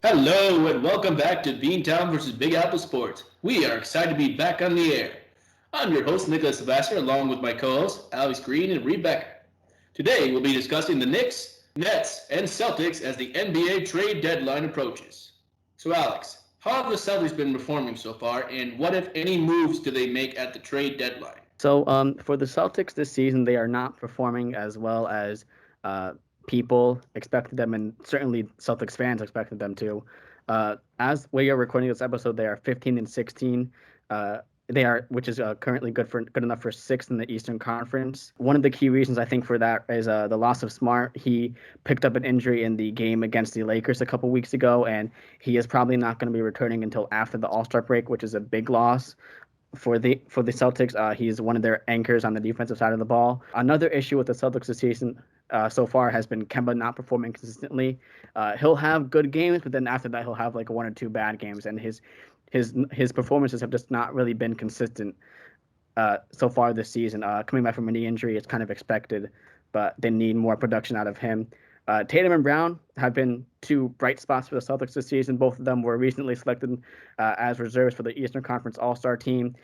Hello and welcome back to Beantown versus Big Apple Sports. We are excited to be back on the air. I'm your host, Nicholas Sylvester, along with my co-hosts, Alex Green and Rebecca. Today, we'll be discussing the Knicks, Nets, and Celtics as the NBA trade deadline approaches. So, Alex, how have the Celtics been performing so far, and what, if any, moves do they make at the trade deadline? For the Celtics this season, they are not performing as well as uh, people expected them, and certainly Celtics fans expected them to. As we are recording this episode, they are 15 and 16. Which is currently good enough for sixth in the Eastern Conference. One of the key reasons I think for that is the loss of Smart. He picked up an injury in the game against the Lakers a couple weeks ago, and he is probably not going to be returning until after the All-Star break, which is a big loss for the Celtics. He's one of their anchors on the defensive side of the ball. Another issue with the Celtics this season so far has been Kemba not performing consistently. He'll have good games, but then after that he'll have like one or two bad games, and his performances have just not really been consistent so far this season. Coming back from a knee injury, it's kind of expected, but they need more production out of him. Tatum and Brown have been two bright spots for the Celtics this season. Both of them were recently selected as reserves for the Eastern Conference All-Star team,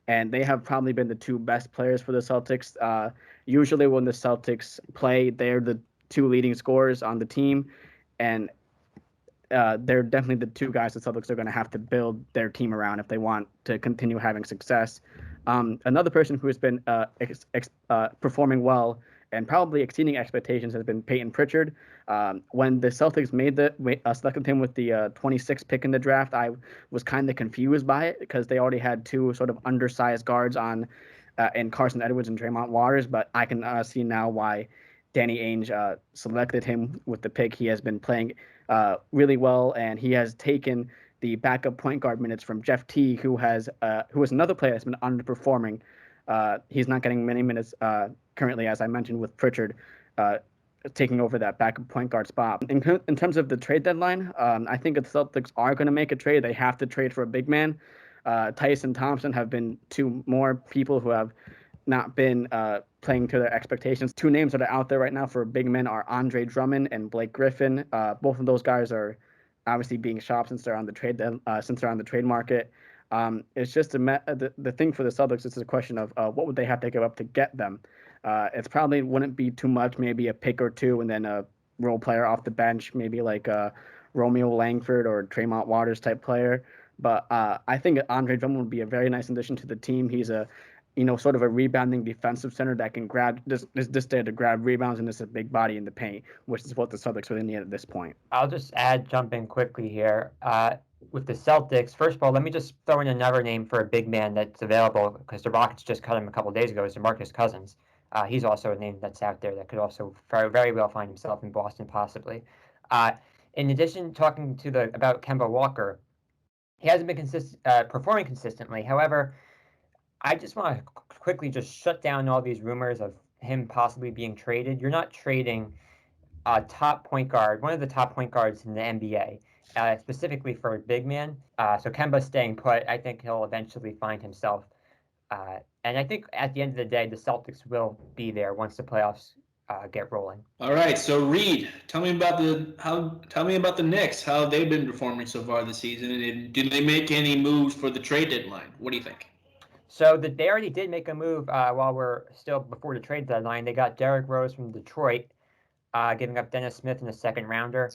and they have probably been the two best players for the Celtics. Usually when the Celtics play, they're the two leading scorers on the team, and they're definitely the two guys the Celtics are going to have to build their team around if they want to continue having success. Another person who has been performing well and probably exceeding expectations has been Peyton Pritchard. When the Celtics selected him with the 26th pick in the draft, I was kind of confused by it because they already had two sort of undersized guards on in Carson Edwards and Draymond Waters, but I can see now why Danny Ainge selected him with the pick. He has been playing really well, and he has taken the backup point guard minutes from Jeff T, who is another player that's been underperforming. He's not getting many minutes currently, as I mentioned, with Pritchard taking over that backup point guard spot. In terms of the trade deadline, I think if the Celtics are going to make a trade, they have to trade for a big man. Tice and Thompson have been two more people who have not been playing to their expectations. Two names that are out there right now for big men are Andre Drummond and Blake Griffin. Both of those guys are obviously being shopped since they're on the trade market. It's just the thing for the Celtics. It's a question of what would they have to give up to get them. It's probably wouldn't be too much, maybe a pick or two, and then a role player off the bench, maybe like Romeo Langford or Tremont Waters type player. But I think Andre Drummond would be a very nice addition to the team. He's sort of a rebounding defensive center that can grab this day to grab rebounds and just a big body in the paint, which is what the Celtics really need at this point. I'll just jump in quickly here. With the Celtics, first of all, let me just throw in another name for a big man that's available because the Rockets just cut him a couple of days ago. Is DeMarcus Cousins. He's also a name that's out there that could also very, very well find himself in Boston, possibly. In addition, talking about Kemba Walker, he hasn't been performing consistently. However, I just want to quickly just shut down all these rumors of him possibly being traded. You're not trading a top point guard, one of the top point guards in the NBA, specifically for a big man. So Kemba's staying put. I think he'll eventually find himself. And I think at the end of the day, the Celtics will be there once the playoffs get rolling. All right, so Reed, tell me about the Knicks. How they've been performing so far this season, and did they make any moves for the trade deadline? What do you think? So they already did make a move while we're still before the trade deadline. They got Derrick Rose from Detroit, giving up Dennis Smith in a second rounder.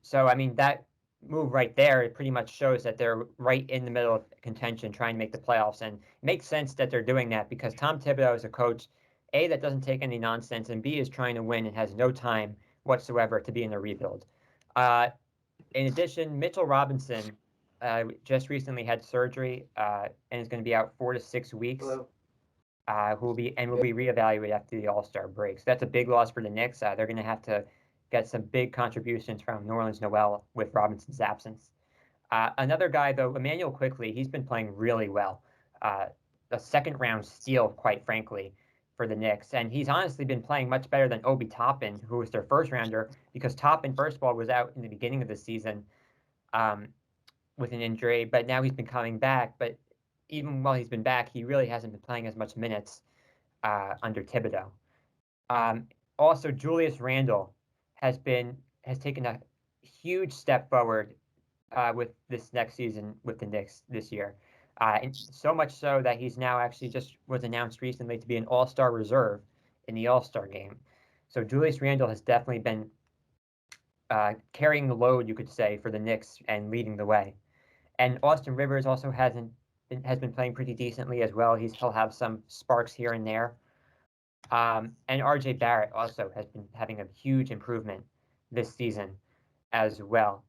So I mean that move right there, it pretty much shows that they're right in the middle of contention, trying to make the playoffs, and it makes sense that they're doing that because Tom Thibodeau is a coach, A, that doesn't take any nonsense, and B, is trying to win and has no time whatsoever to be in a rebuild. In addition, Mitchell Robinson just recently had surgery and is going to be out 4 to 6 weeks. Who will be reevaluated after the All-Star break. So that's a big loss for the Knicks. They're going to have to get some big contributions from Nerlens Noel with Robinson's absence. Another guy, though, Emmanuel Quickley, he's been playing really well. A second-round steal, quite frankly, for the Knicks. And he's honestly been playing much better than Obi Toppin, who was their first-rounder, because Toppin, first of all, was out in the beginning of the season with an injury, but now he's been coming back. But even while he's been back, he really hasn't been playing as much minutes under Thibodeau. Also, Julius Randle has taken huge step forward with this next season with the Knicks this year. And so much so that he's now actually just was announced recently to be an All-Star reserve in the All-Star game. So Julius Randle has definitely been carrying the load, you could say, for the Knicks and leading the way. And Austin Rivers also has been playing pretty decently as well. He'll have some sparks here and there. And RJ Barrett also has been having a huge improvement this season as well.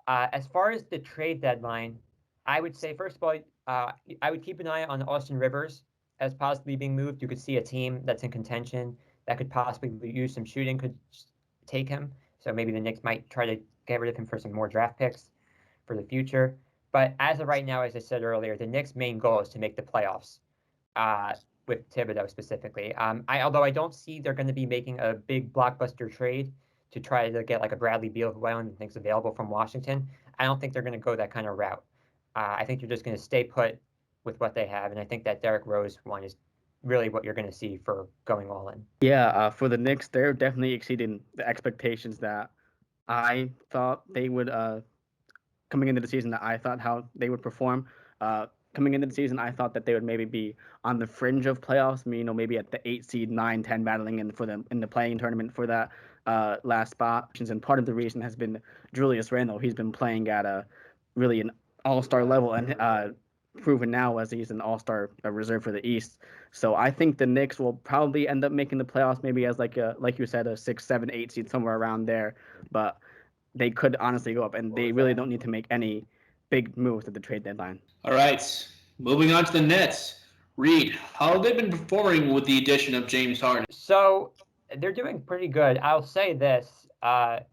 As far as the trade deadline, I would say, first of all, I would keep an eye on Austin Rivers as possibly being moved. You could see a team that's in contention that could possibly use some shooting could take him. So maybe the Knicks might try to get rid of him for some more draft picks for the future. But as of right now, as I said earlier, the Knicks' main goal is to make the playoffs with Thibodeau specifically. Although I don't see they're going to be making a big blockbuster trade to try to get like a Bradley Beal, who I don't even think is available from Washington. I don't think they're going to go that kind of route. I think they're just going to stay put with what they have, and I think that Derrick Rose one is really what you're going to see for going all in. Yeah, for the Knicks, they're definitely exceeding the expectations that I thought they would coming into the season, that I thought how they would perform. Coming into the season, I thought that they would maybe be on the fringe of playoffs. Maybe at the 8 seed, 9, 10 battling in the playing tournament for that last spot. And part of the reason has been Julius Randle. He's been playing at a really an all-star level and proven now as he's an all-star reserve for the East. So I think the Knicks will probably end up making the playoffs, maybe as like you said, a 6, 7, 8 seed, somewhere around there. But they could honestly go up, and they really don't need to make any big moves at the trade deadline. All right, moving on to the Nets. Reed, how have they been performing with the addition of James Harden? So they're doing pretty good. I'll say this. At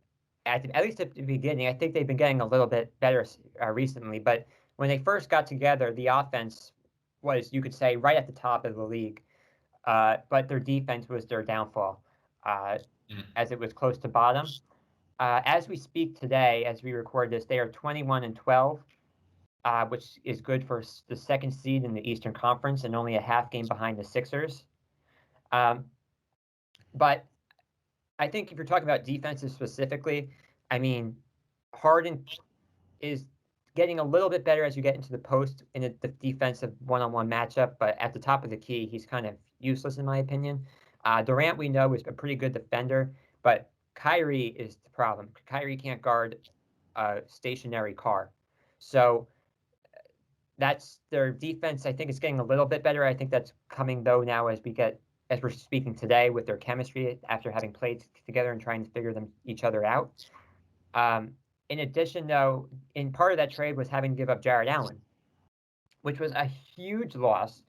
least at the beginning, I think they've been getting a little bit better recently. But when they first got together, the offense was, you could say, right at the top of the league. But their defense was their downfall, as it was close to bottom. As we speak today, as we record this, they are 21-12, which is good for the second seed in the Eastern Conference and only a half game behind the Sixers. But I think if you're talking about defenses specifically, I mean, Harden is getting a little bit better as you get into the post in the defensive one-on-one matchup, but at the top of the key, he's kind of useless in my opinion. Durant, we know, is a pretty good defender, but Kyrie is the problem. Kyrie can't guard a stationary car. So that's their defense. I think it's getting a little bit better. I think that's coming though now as we're speaking today with their chemistry after having played together and trying to figure each other out. In addition, though, in part of that trade was having to give up Jared Allen, which was a huge loss.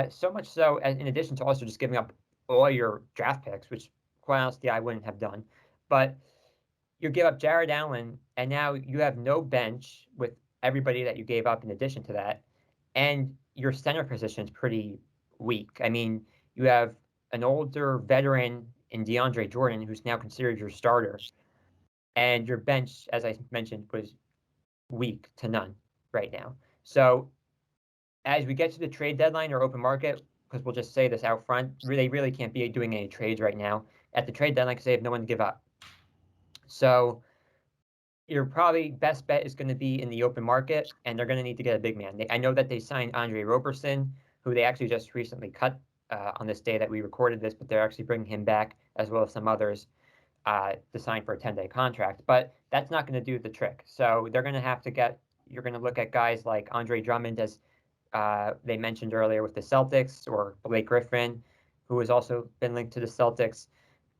So much so, in addition to also just giving up all your draft picks, which quite honestly I wouldn't have done. But you give up Jared Allen, and now you have no bench with everybody that you gave up in addition to that, and your center position is pretty weak. I mean, you have an older veteran in DeAndre Jordan, who's now considered your starter, and your bench, as I mentioned, was weak to none right now. So as we get to the trade deadline or open market, because we'll just say this out front, they really can't be doing any trades right now at the trade deadline because they have no one to give up. So your probably best bet is going to be in the open market, and they're going to need to get a big man. I know that they signed Andre Roberson, who they actually just recently cut on this day that we recorded this, but they're actually bringing him back, as well as some others, to sign for a 10-day contract. But that's not going to do the trick. So they're going to have to you're going to look at guys like Andre Drummond, as they mentioned earlier with the Celtics, or Blake Griffin, who has also been linked to the Celtics.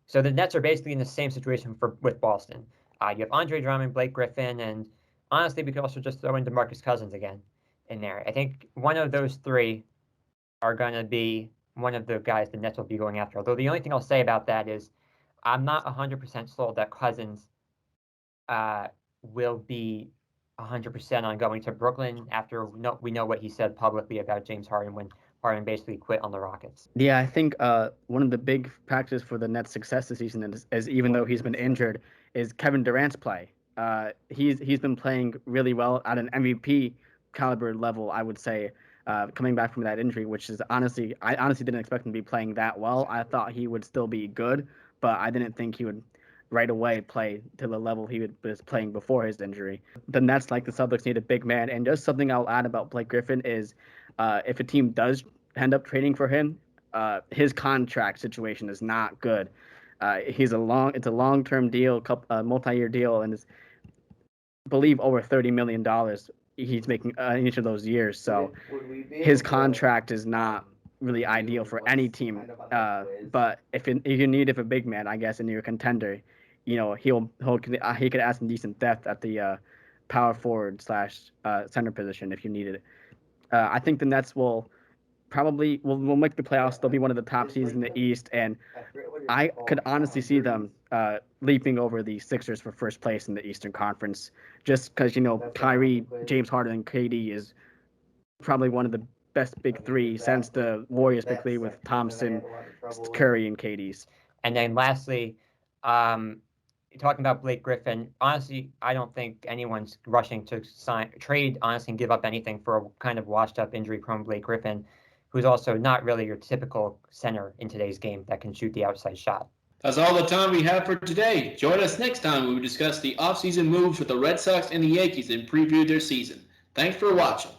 So the Nets are basically in the same situation with Boston. You have Andre Drummond, Blake Griffin, and honestly, we could also just throw in DeMarcus Cousins again in there. I think one of those three are going to be one of the guys the Nets will be going after. Although the only thing I'll say about that is I'm not 100% sold that Cousins will be 100% on going to Brooklyn after we know what he said publicly about James Harden when Harden basically quit on the Rockets. Yeah, I think one of the big factors for the Nets' success this season is even though he's been injured, is Kevin Durant's play. He's been playing really well at an MVP caliber level, I would say, coming back from that injury, which is I honestly didn't expect him to be playing that well. I thought he would still be good, but I didn't think he would right away play to the level he was playing before his injury. The Nets, like the Celtics, need a big man. And just something I'll add about Blake Griffin is if a team does end up trading for him, his contract situation is not good. It's a long-term deal, multi-year deal, and it's, I believe, over $30 million he's making in each of those years. So his contract is not really ideal for any team. But if you need a big man, I guess, and you're a contender, he could add some decent depth at the power forward / center position if you needed it. I think the Nets will make the playoffs. They'll be one of the top seeds in the East, and I could honestly see them leaping over the Sixers for first place in the Eastern Conference, just because Kyrie, James Harden, and KD is probably one of the best big three since the Warriors big three with Thompson, Curry, and KD's. And then lastly, talking about Blake Griffin, honestly, I don't think anyone's rushing to trade, honestly, and give up anything for a kind of washed-up, injury-prone Blake Griffin, who's also not really your typical center in today's game that can shoot the outside shot. That's all the time we have for today. Join us next time when we discuss the offseason moves with the Red Sox and the Yankees and preview their season. Thanks for watching.